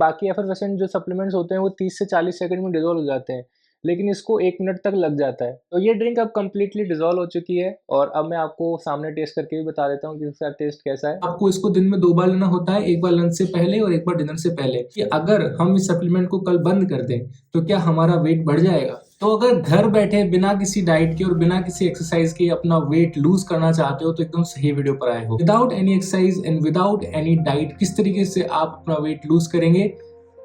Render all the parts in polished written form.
बाकी एफरवेसेंट जो सप्लीमेंट्स होते हैं वो 30 से 40 सेकंड में डिज़ोल्व हो जाते हैं, लेकिन इसको 1 मिनट तक लग जाता है। तो ये ड्रिंक अब कंप्लीटली डिज़ोल्व हो चुकी है और अब मैं आपको सामने टेस्ट करके भी बता देता हूँ कि इसका टेस्ट कैसा है। आपको इसको दिन में 2 बार लेना होता है, एक बार लंच से पहले और एक बार डिनर से पहले। कि अगर हम इस सप्लीमेंट को कल बंद कर दें तो क्या हमारा वेट बढ़ जाएगा? तो अगर घर बैठे बिना किसी डाइट के और बिना किसी एक्सरसाइज के अपना वेट लूज करना चाहते हो तो एकदम सही वीडियो पर आए हो। Without any exercise and without any diet किस तरीके से आप अपना वेट लूज करेंगे,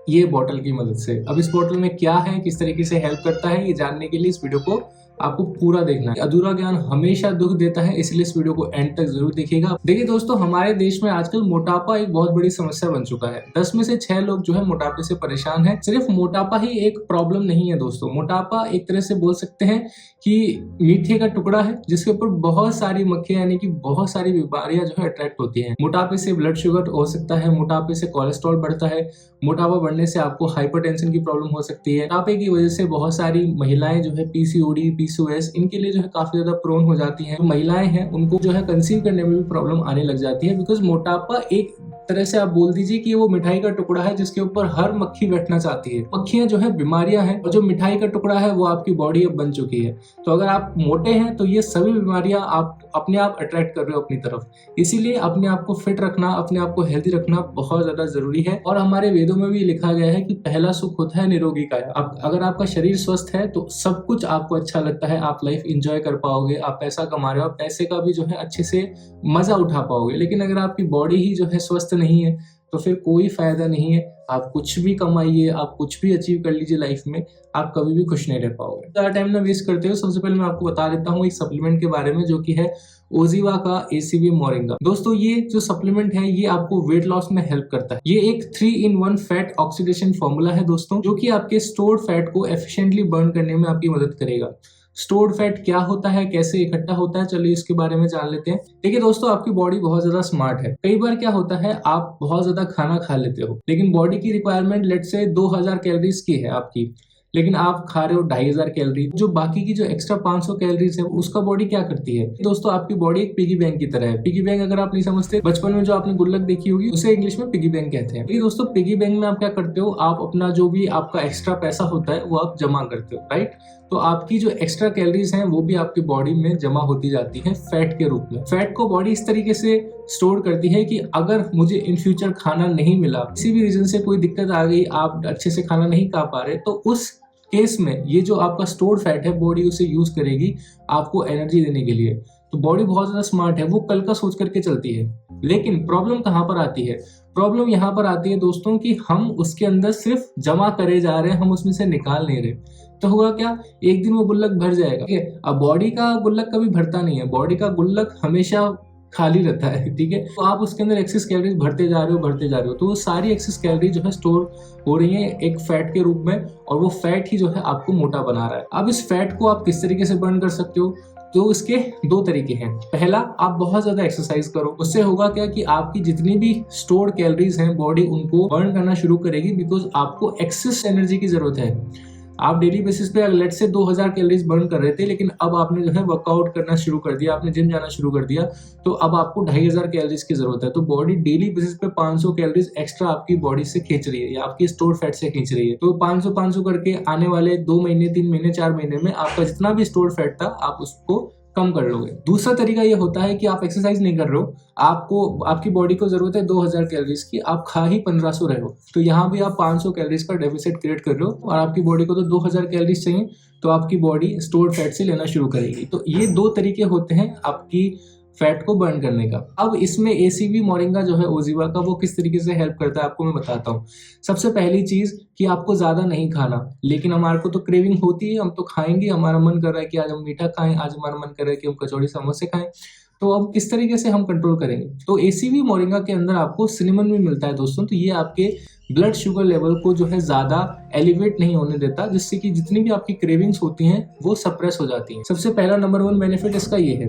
ये बॉटल की मदद से। अब इस बॉटल में क्या है, किस तरीके से हेल्प करता है, ये जानने के लिए इस वीडियो को आपको पूरा देखना है। अधूरा ज्ञान हमेशा दुख देता है, इसलिए इस वीडियो को एंड तक जरूर देखिएगा। देखिए दोस्तों, हमारे देश में आजकल मोटापा एक बहुत बड़ी समस्या बन चुका है। 10 में से 6 लोग जो है मोटापे से परेशान है। सिर्फ मोटापा ही एक प्रॉब्लम नहीं है दोस्तों। मोटापा एक तरह से बोल सकते हैं कि मीठे का टुकड़ा है जिसके ऊपर बहुत सारी मक्खियां यानी कि बहुत सारी बीमारियां जो है अट्रैक्ट होती हैं। मोटापे से ब्लड शुगर हो सकता है, मोटापे से कोलेस्ट्रॉल बढ़ता है, मोटापा बढ़ने से आपको हाइपरटेंशन की प्रॉब्लम हो सकती है। मोटापे की वजह से बहुत सारी महिलाएं जो है पीसीओडी, पीसीओएस इनके लिए जो है काफी ज्यादा प्रोन हो जाती हैं। जो महिलाएं हैं उनको जो है कंसीव करने में भी प्रॉब्लम आने लग जाती है, बिकॉज मोटापा एक तरह से आप बोल दीजिए कि वो मिठाई का टुकड़ा है जिसके ऊपर हर मक्खी बैठना चाहती है। मक्खियां जो है बीमारियां हैं और जो मिठाई का टुकड़ा है वो आपकी बॉडी अब बन चुकी है। तो अगर आप मोटे हैं तो ये सभी बीमारियां आप अपने आप अट्रैक्ट कर रहे हो अपनी तरफ। इसीलिए अपने आप को फिट रखना, अपने आप को हेल्दी रखना बहुत ज्यादा जरूरी है। और हमारे वेदों में भी लिखा गया है कि पहला सुख होता है निरोगी काया। अगर आपका शरीर स्वस्थ है तो सब कुछ आपको अच्छा लगता है, आप लाइफ एंजॉय कर पाओगे, आप पैसा कमा रहे हो, आप पैसे का भी जो है अच्छे से मजा उठा पाओगे। लेकिन अगर आपकी बॉडी ही जो है स्वस्थ नहीं है तो फिर कोई फायदा नहीं है। आप कुछ भी कमाइए, आप कुछ भी अचीव कर लीजिए लाइफ में, आप कभी भी खुश नहीं रह पाओगे। ज़्यादा टाइम ना वेस्ट करते हो, सबसे पहले मैं आपको बता देता हूँ एक सप्लीमेंट के बारे में जो कि है ओजीवा का एसीवी मोरिंगा। दोस्तों, ये जो सप्लीमेंट है ये आपको वेट लॉस में हेल्प करता है। ये एक 3-in-1 फैट ऑक्सीडेशन फॉर्मूला है दोस्तों, जो कि आपके स्टोर्ड फैट को एफिशिएंटली बर्न करने में आपकी मदद करेगा। स्टोर्ड फैट क्या होता है, कैसे इकट्ठा होता है, चलिए इसके बारे में जान लेते हैं। देखिए दोस्तों, आपकी बॉडी बहुत ज्यादा स्मार्ट है। कई बार क्या होता है, आप बहुत ज्यादा खाना खा लेते हो लेकिन बॉडी की रिक्वायरमेंट लेट से 2000 कैलोरीज की है आपकी, लेकिन आप खा रहे हो 2500 कैलोरी। जो बाकी की जो एक्स्ट्रा 500 कैलोरीज है उसका बॉडी क्या करती है दोस्तों, आपकी बॉडी एक पिगी बैंक की तरह है। पिगी बैंक अगर आप नहीं समझते, बचपन में जो आपने गुल्लक देखी होगी उसे इंग्लिश में पिगी बैंक कहते हैं। दोस्तों, पिगी बैंक में आप क्या करते हो, आप अपना जो भी आपका एक्स्ट्रा पैसा होता है वो आप जमा करते हो, राइट। तो आपकी जो एक्स्ट्रा कैलोरीज हैं वो भी आपकी बॉडी में जमा होती जाती है फैट के रूप में। फैट को बॉडी इस तरीके से स्टोर करती है कि अगर मुझे इन फ्यूचर खाना नहीं मिला, किसी भी रीजन से कोई दिक्कत आ गई, आप अच्छे से खाना नहीं खा पा रहे, तो उस केस में ये जो आपका स्टोर्ड फैट है बॉडी उसे यूज करेगी आपको एनर्जी देने के लिए। तो बॉडी बहुत ज्यादा स्मार्ट है, वो कल का सोच करके चलती है। लेकिन प्रॉब्लम कहाँ पर आती है, प्रॉब्लम यहाँ पर आती है दोस्तों कि हम उसके अंदर सिर्फ जमा करे जा रहे हैं, हम उसमें से निकाल नहीं रहे। तो होगा क्या, एक दिन वो गुल्लक भर जाएगा, ठीक है। अब बॉडी का गुल्लक कभी भरता नहीं है, बॉडी का गुल्लक हमेशा खाली रहता है, ठीक है। तो आप उसके अंदर एक्सेस कैलोरीज भरते जा रहे हो, तो वो सारी एक्सेस कैलोरी जो है स्टोर हो रही है एक फैट के रूप में, और वो फैट ही जो है आपको मोटा बना रहा है। अब इस फैट को आप किस तरीके से बर्न कर सकते हो, तो इसके 2 तरीके हैं। पहला, आप बहुत ज्यादा एक्सरसाइज करो। उससे होगा क्या कि आपकी जितनी भी स्टोर्ड कैलोरीज हैं बॉडी उनको बर्न करना शुरू करेगी, बिकॉज आपको एक्सेस एनर्जी की जरूरत है। आप डेली बेसिस पे लेट से 2000 कैलोरीज बर्न कर रहे थे, लेकिन अब आपने जो है वर्कआउट करना शुरू कर दिया, आपने जिम जाना शुरू कर दिया, तो अब आपको 2500 कैलोरीज की जरूरत है। तो बॉडी डेली बेसिस पे 500 कैलोरीज एक्स्ट्रा आपकी बॉडी से खींच रही है या आपकी स्टोर फैट से खींच रही है। तो 500 करके आने वाले 2 महीने, 3 महीने, 4 महीने में आपका जितना भी स्टोर फैट था आप उसको कम कर लोगे। दूसरा तरीका ये होता है कि आप एक्सरसाइज नहीं कर रहे हो, आपकी बॉडी को जरूरत है 2000 कैलोरीज की, आप खा ही 1500 रहे हो, तो यहाँ भी आप 500 कैलोरीज का डेफिसिट क्रिएट कर रहे हो और आपकी बॉडी को तो 2000 कैलोरीज चाहिए, तो आपकी बॉडी स्टोर्ड फैट से लेना शुरू करेगी। तो ये 2 तरीके होते हैं आपकी फैट को बर्न करने का। अब इसमें एसीवी मोरिंगा जो है ओजीवा का, वो किस तरीके से हेल्प करता है आपको मैं बताता हूँ। सबसे पहली चीज कि आपको ज्यादा नहीं खाना, लेकिन हमारे को तो क्रेविंग होती है, हम तो खाएंगे, हमारा मन कर रहा है कि आज हम मीठा खाएं, आज हमारा मन कर रहा है कि हम कचौड़ी समोसे खाएं। तो अब किस तरीके से हम कंट्रोल करेंगे, तो एसीवी मोरिंगा के अंदर आपको सिनेमन भी मिलता है दोस्तों। तो ये आपके ब्लड शुगर लेवल को जो है ज्यादा एलिवेट नहीं होने देता, जिससे कि जितनी भी आपकी क्रेविंग्स होती हैं वो सप्रेस हो जाती हैं। सबसे पहला नंबर 1 बेनिफिट इसका ये है।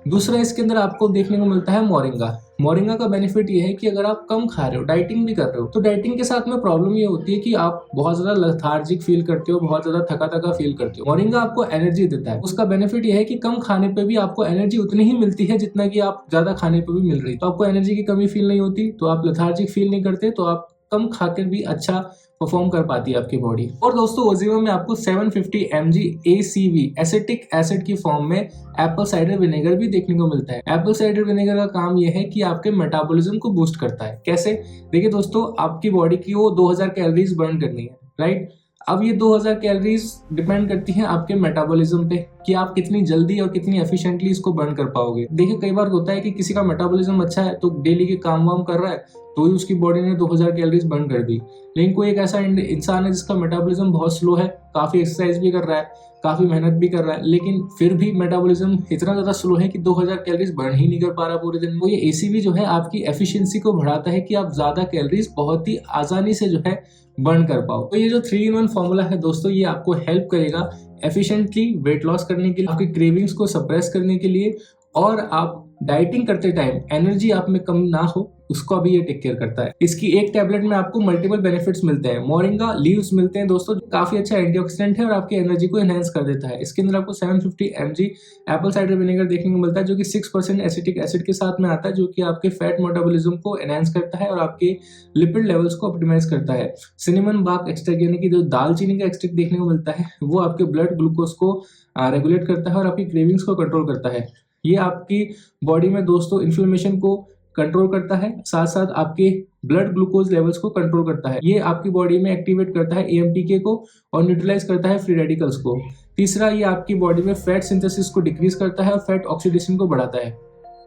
दूसरा, इसके अंदर आपको देखने को मिलता है मोरिंगा। मोरिंगा का बेनिफिट ये है कि अगर आप कम खा रहे हो, डाइटिंग भी कर रहे हो, तो डाइटिंग के साथ में प्रॉब्लम ये होती है कि आप बहुत ज्यादा लेथार्जिक फील करते हो, बहुत ज्यादा थका थका फील करते हो। मोरिंगा आपको एनर्जी देता है। उसका बेनिफिट ये है कि कम खाने पे भी आपको एनर्जी उतनी ही मिलती है जितना कि आप ज्यादा खाने पे भी मिल रही है। तो आपको एनर्जी की कमी फील नहीं होती, तो आप लेथार्जिक फील नहीं करते, तो आप कम खाकर भी अच्छा परफॉर्म कर पाती है आपकी बॉडी। और दोस्तों ओजिवा में आपको 750 mg ACV एसिटिक एसिड की फॉर्म में एप्पल साइडर विनेगर भी देखने को मिलता है। एप्पल साइडर विनेगर का काम यह है कि आपके मेटाबॉलिज्म को बूस्ट करता है। कैसे? देखिए दोस्तों, आपकी बॉडी की वो 2000 कैलोरीज बर्न करनी है, राइट। अब ये 2000 कैलोरीज डिपेंड करती हैं आपके मेटाबॉलिज्म पे कि आप कितनी जल्दी और कितनी एफिशिएंटली इसको बर्न कर पाओगे। देखिए कई बार होता है कि किसी का मेटाबॉलिज्म अच्छा है तो डेली के काम वाम कर रहा है तो ही उसकी बॉडी ने 2000 कैलोरीज बर्न कर दी। लेकिन कोई एक ऐसा इंसान है जिसका मेटाबॉलिज्म बहुत स्लो है, काफी एक्सरसाइज भी कर रहा है, काफी मेहनत भी कर रहा है, लेकिन फिर भी मेटाबॉलिज्म इतना ज्यादा स्लो है कि 2000 कैलोरीज बर्न ही नहीं कर पा रहा पूरे दिन। वो ये एसीवी जो है आपकी एफिशिएंसी को बढ़ाता है कि आप ज्यादा कैलोरीज बहुत ही आसानी से जो है बर्न कर पाओ। तो ये जो 3-in-1 फॉर्मूला है दोस्तों, ये आपको हेल्प करेगा एफिशिएंटली वेट लॉस करने के लिए, आपकी क्रेविंग्स को सप्रेस करने के लिए, और आप डाइटिंग करते टाइम एनर्जी आप में कम ना हो उसको भी ये टेक केयर करता है। इसकी एक टैबलेट में आपको मल्टीपल बेनिफिट्स मिलते हैं। मोरिंगा लीव्स मिलते हैं दोस्तों, काफी अच्छा एंटीऑक्सीडेंट है और आपकी एनर्जी को एनहेंस कर देता है। इसके अंदर आपको 750 mg एप्पल साइडर विनेगर देखने को मिलता है जो कि 6% एसिटिक एसिड के साथ में आता है, जो कि आपके फैट मेटाबॉलिज्म को एनहेंस करता है और आपके लिपिड लेवल्स को ऑप्टिमाइज करता है। सिनेमन बार्क एक्सट्रैक्ट यानी कि जो दालचीनी का एक्सट्रैक्ट देखने को मिलता है वो आपके ब्लड ग्लूकोज को रेगुलेट करता है और आपकी क्रेविंग्स को कंट्रोल करता है। ये आपकी बॉडी में दोस्तों इन्फ्लेमेशन को कंट्रोल करता है, साथ साथ आपके ब्लड ग्लूकोज लेवल्स को कंट्रोल करता है। ये आपकी बॉडी में एक्टिवेट करता है AMPK को और न्यूट्रलाइज करता है फ्री रेडिकल्स को। तीसरा, ये आपकी बॉडी में फैट सिंथेसिस को डिक्रीज करता है और फैट ऑक्सीडेशन को बढ़ाता है।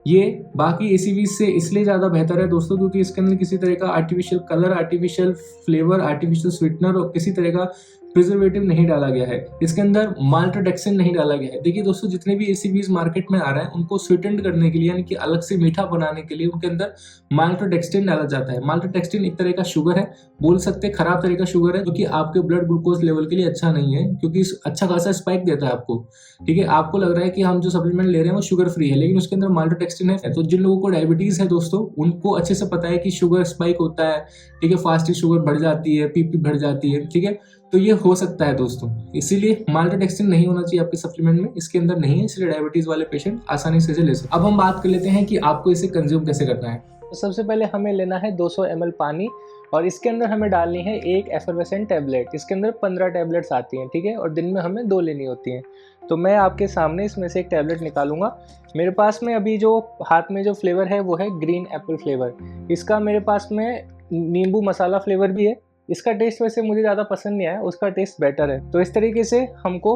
ये बाकी ACV से इसलिए ज़्यादा बेहतर है दोस्तों क्योंकि इसके अंदर किसी तरह का artificial colour, artificial flavour, artificial sweetener और किसी तरह का प्रिजर्वेटिव नहीं डाला गया है। इसके अंदर माल्टोडेक्सिन नहीं डाला गया है। देखिए दोस्तों, जितने भी ACVs मार्केट में आ रहे हैं उनको स्वीटेंड करने के लिए यानी कि अलग से मीठा बनाने के लिए उनके अंदर माल्टोडेक्सिन डाला जाता है। माल्टोडेक्सिन एक तरह का शुगर है, बोल सकते खराब तरह का शुगर है, जो कि आपके ब्लड ग्लूकोज लेवल के लिए अच्छा नहीं है क्योंकि अच्छा खासा स्पाइक देता है आपको। ठीक है, आपको लग रहा है कि हम जो सप्लीमेंट ले रहे हैं वो शुगर फ्री है, लेकिन उसके अंदर माल्टोडेक्सिन है। तो जिन लोगों को डायबिटीज है दोस्तों, उनको अच्छे से पता है कि शुगर स्पाइक होता है, ठीक है, फास्ट शुगर बढ़ जाती है, PP बढ़ जाती है, ठीक है। तो ये हो सकता है दोस्तों, इसीलिए माल्टोडेक्सिन नहीं होना चाहिए आपके सप्लीमेंट में, इसके अंदर नहीं है, इसलिए डायबिटीज वाले पेशेंट आसानी से ले सकते। अब हम बात कर लेते हैं कि आपको इसे कंज्यूम कैसे करना है। तो सबसे पहले हमें लेना है 200 ml पानी और इसके अंदर हमें डालनी है एक एफरवेसेंट टैबलेट। इसके अंदर 15 टैबलेट्स आती हैं, ठीक है, और दिन में हमें 2 लेनी होती हैं। तो मैं आपके सामने इसमें से एक टैबलेट निकालूंगा। मेरे पास में अभी जो हाथ में जो फ्लेवर है वो है ग्रीन एप्पल फ्लेवर। इसका मेरे पास में नींबू मसाला फ्लेवर भी है। इसका टेस्ट वैसे मुझे ज़्यादा पसंद नहीं आया, उसका टेस्ट बेटर है। तो इस तरीके से हमको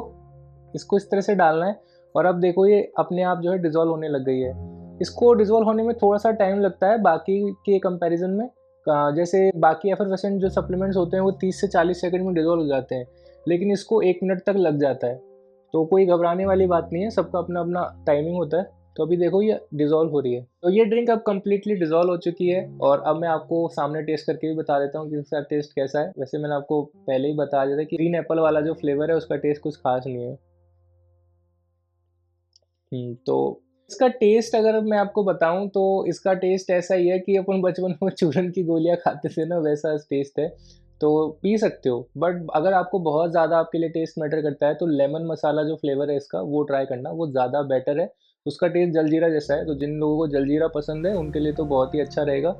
इसको इस तरह से डालना है और अब देखो ये अपने आप जो है डिज़ोल्व होने लग गई है। इसको डिज़ोल्व होने में थोड़ा सा टाइम लगता है बाकी के कंपैरिजन में। जैसे बाकी एफरवेसेंट जो सप्लीमेंट्स होते हैं वो 30 से 40 सेकंड में डिज़ोल्व हो जाते हैं, लेकिन इसको 1 मिनट तक लग जाता है। तो कोई घबराने वाली बात नहीं है, सबका अपना अपना टाइमिंग होता है। तो अभी देखो ये डिज़ोल्व हो रही है। तो ये ड्रिंक अब कम्प्लीटली डिज़ोल्व हो चुकी है और अब मैं आपको सामने टेस्ट करके भी बता देता हूँ कि इसका टेस्ट कैसा है। वैसे मैंने आपको पहले ही बता दिया था कि ग्रीन एप्पल वाला जो फ्लेवर है उसका टेस्ट कुछ खास नहीं है। तो इसका टेस्ट अगर मैं आपको बताऊं तो इसका टेस्ट ऐसा ही है कि अपन बचपन में चूरन की गोलियां खाते थे ना, वैसा टेस्ट है। तो पी सकते हो, बट अगर आपको बहुत ज़्यादा आपके लिए टेस्ट मैटर करता है तो लेमन मसाला जो फ्लेवर है इसका वो ट्राई करना, वो ज़्यादा बेटर है। उसका टेस्ट जलजीरा जैसा है, तो जिन लोगों को जलजीरा पसंद है उनके लिए तो बहुत ही अच्छा रहेगा,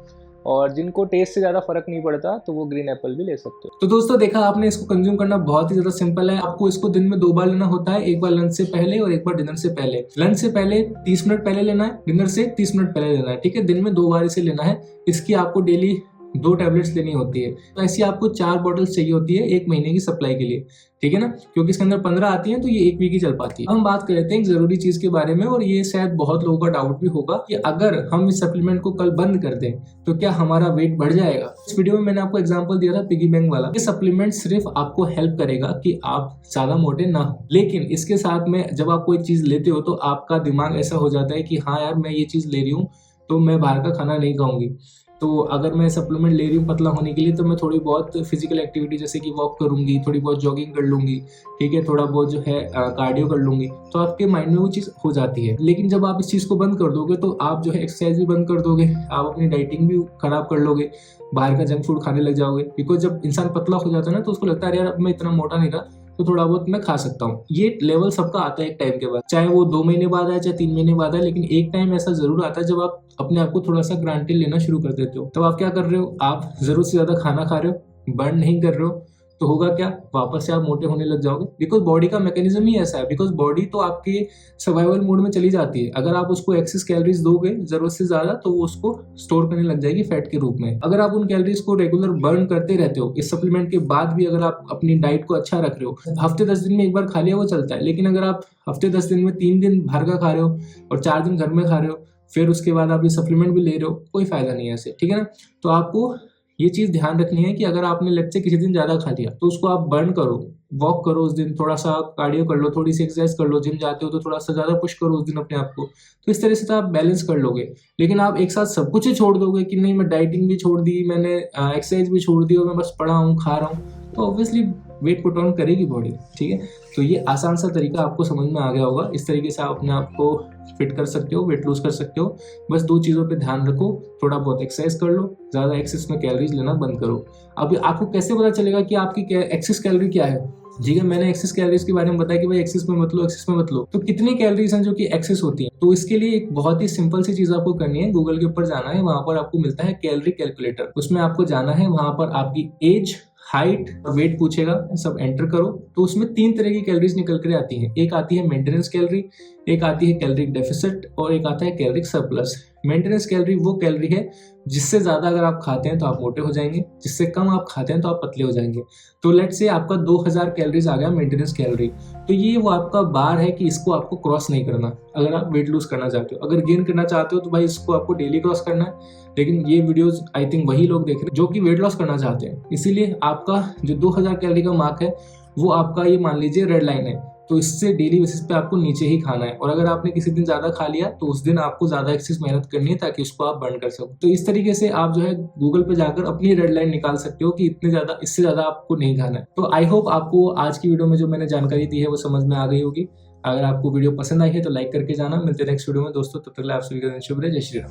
और जिनको टेस्ट से ज़्यादा फर्क नहीं पड़ता तो वो ग्रीन एप्पल भी ले सकते हो। तो दोस्तों देखा आपने, इसको कंज्यूम करना बहुत ही ज्यादा सिंपल है। आपको इसको दिन में 2 बार लेना होता है, एक बार लंच से पहले और एक बार डिनर से पहले। लंच से पहले 30 मिनट पहले लेना है, डिनर से 30 मिनट पहले लेना है, ठीक है। दिन में 2 बार इसे लेना है। इसकी आपको डेली 2 टैबलेट्स लेनी होती है। तो ऐसी आपको 4 बॉटल्स चाहिए होती है 1 महीने की सप्लाई के लिए, ठीक है ना, क्योंकि इसके अंदर 15 आती हैं तो ये 1 वीक ही चल पाती है। अब हम बात कर लेते हैं एक जरूरी चीज के बारे में, और ये शायद बहुत लोगों का डाउट भी होगा कि अगर हम इस सप्लीमेंट को कल बंद कर दें तो क्या हमारा वेट बढ़ जाएगा। इस वीडियो में मैंने आपको एग्जांपल दिया था पिगी बैंक वाला। ये सप्लीमेंट सिर्फ आपको हेल्प करेगा कि आप ज्यादा मोटे ना हो, लेकिन इसके साथ में जब आप कोई चीज लेते हो तो आपका दिमाग ऐसा हो जाता है कि हाँ यार मैं ये चीज ले रही हूँ तो मैं बाहर का खाना नहीं खाऊंगी। तो अगर मैं सप्लीमेंट ले रही हूँ पतला होने के लिए तो मैं थोड़ी बहुत फिजिकल एक्टिविटी जैसे कि वॉक करूंगी, थोड़ी बहुत जॉगिंग कर लूंगी, ठीक है, थोड़ा बहुत जो है कार्डियो कर लूंगी, तो आपके माइंड में वो चीज़ हो जाती है। लेकिन जब आप इस चीज़ को बंद कर दोगे तो आप जो है एक्सरसाइज भी बंद कर दोगे, आप अपनी डाइटिंग भी खराब कर लोगे, बाहर का जंक फूड खाने लग जाओगे। बिकॉज जब इंसान पतला हो जाता है ना तो उसको लगता है यार अब मैं इतना मोटा नहीं रहा, तो थोड़ा बहुत मैं खा सकता हूँ। ये लेवल सबका आता है एक टाइम के बाद, चाहे वो 2 महीने बाद आए चाहे 3 महीने बाद आए, लेकिन एक टाइम ऐसा जरूर आता है जब आप अपने आप को थोड़ा सा ग्रांटेड लेना शुरू कर देते हो। तब आप क्या कर रहे हो, आप जरूरत से ज्यादा खाना खा रहे हो, बर्न नहीं कर रहे हो, तो होगा क्या, वापस से आप मोटे होने लग जाओगे। बिकॉज बॉडी का मैकेनिज्म ही ऐसा है, बिकॉज बॉडी तो आपके सर्वाइवल मोड में चली जाती है। अगर आप उसको एक्सेस कैलोरीज दोगे जरूरत से ज्यादा, तो वो उसको स्टोर करने लग जाएगी फैट के रूप में। अगर आप उन कैलोरीज को रेगुलर बर्न करते रहते हो, इस सप्लीमेंट के बाद भी अगर आप अपनी डाइट को अच्छा रख रहे हो, हफ्ते 10 दिन में एक बार खा लिया वो चलता है, लेकिन अगर आप हफ्ते 10 दिन में 3 दिन बाहर का खा रहे हो और 4 दिन घर में खा रहे हो, फिर उसके बाद आप ये सप्लीमेंट भी ले रहे हो, कोई फायदा नहीं है ऐसे, ठीक है ना। तो आपको ये चीज़ ध्यान रखनी है कि अगर आपने लेट से किसी दिन ज़्यादा खा लिया तो उसको आप बर्न करो, वॉक करो उस दिन, थोड़ा सा कार्डियो कर लो, थोड़ी सी एक्सरसाइज कर लो, जिम जाते हो तो थोड़ा सा ज़्यादा पुश करो उस दिन अपने आप को, तो इस तरह से तो आप बैलेंस कर लोगे। लेकिन आप एक साथ सब कुछ ही छोड़ दोगे कि नहीं मैं डाइटिंग भी छोड़ दी, मैंने एक्सरसाइज भी छोड़ दी और मैं बस पड़ा हूँ खा रहा हूँ, तो ऑब्वियसली वेट पुट ऑन करेगी बॉडी, ठीक है। तो ये आसान सा तरीका आपको समझ में आ गया होगा। इस तरीके से आप अपने आप को फिट कर सकते हो, वेट लूज कर सकते हो। बस 2 चीज़ों पे ध्यान रखो, थोड़ा बहुत एक्सरसाइज कर लो, ज़्यादा एक्सेस में कैलोरीज लेना बंद करो। अब आपको कैसे पता चलेगा कि आपकी एक्सेस कैलोरी क्या है, ठीक है। मैंने एक्सेस कैलोरीज के बारे में बताया कि भाई एक्सेस में मत लो, एक्सेस में मत लो। तो कितनी कैलोरीज हैं जो कि एक्सेस होती हैं, तो इसके लिए एक बहुत ही सिंपल सी चीज आपको करनी है। गूगल के ऊपर जाना है, वहां पर आपको मिलता है कैलोरी कैलकुलेटर। उसमें आपको जाना है, वहां पर आपकी एज, हाइट और वेट पूछेगा, सब एंटर करो। तो उसमें 3 तरह की कैलोरीज निकल कर आती हैं। एक आती है मेंटेनेंस कैलोरी, एक आती है कैलोरिक डेफिसिट और एक आता है कैलोरिक सरप्लस। मेंटेनेंस कैलोरी वो कैलोरी है जिससे ज़्यादा अगर आप खाते हैं तो आप मोटे हो जाएंगे, जिससे कम आप खाते हैं तो आप पतले हो जाएंगे। तो लेट्स से आपका 2000 कैलोरीज आ गया मेंटेनेंस कैलोरी, तो ये वो आपका बार है कि इसको आपको क्रॉस नहीं करना अगर आप वेट लूज करना चाहते हो। अगर गेन करना चाहते हो तो भाई इसको आपको डेली क्रॉस करना है। लेकिन ये वीडियोस आई थिंक वही लोग देख रहे हैं जो कि वेट लॉस करना चाहते हैं, इसीलिए आपका जो 2000 कैलोरी का मार्क है वो आपका ये मान लीजिए रेड लाइन है। तो इससे डेली बेसिस पे आपको नीचे ही खाना है, और अगर आपने किसी दिन ज़्यादा खा लिया तो उस दिन आपको ज़्यादा एक्सेस मेहनत करनी है ताकि उसको आप बर्न कर सको। तो इस तरीके से आप जो है गूगल पे जाकर अपनी रेड लाइन निकाल सकते हो कि इतने ज़्यादा, इससे ज़्यादा आपको नहीं खाना है। तो आई होप आपको आज की वीडियो में जो मैंने जानकारी दी है वो समझ में आ गई होगी। अगर आपको वीडियो पसंद आई है तो लाइक करके जाना। मिलते हैं नेक्स्ट वीडियो में दोस्तों, तब तक आप सभी का दिन शुभ रहे। जय श्री राम।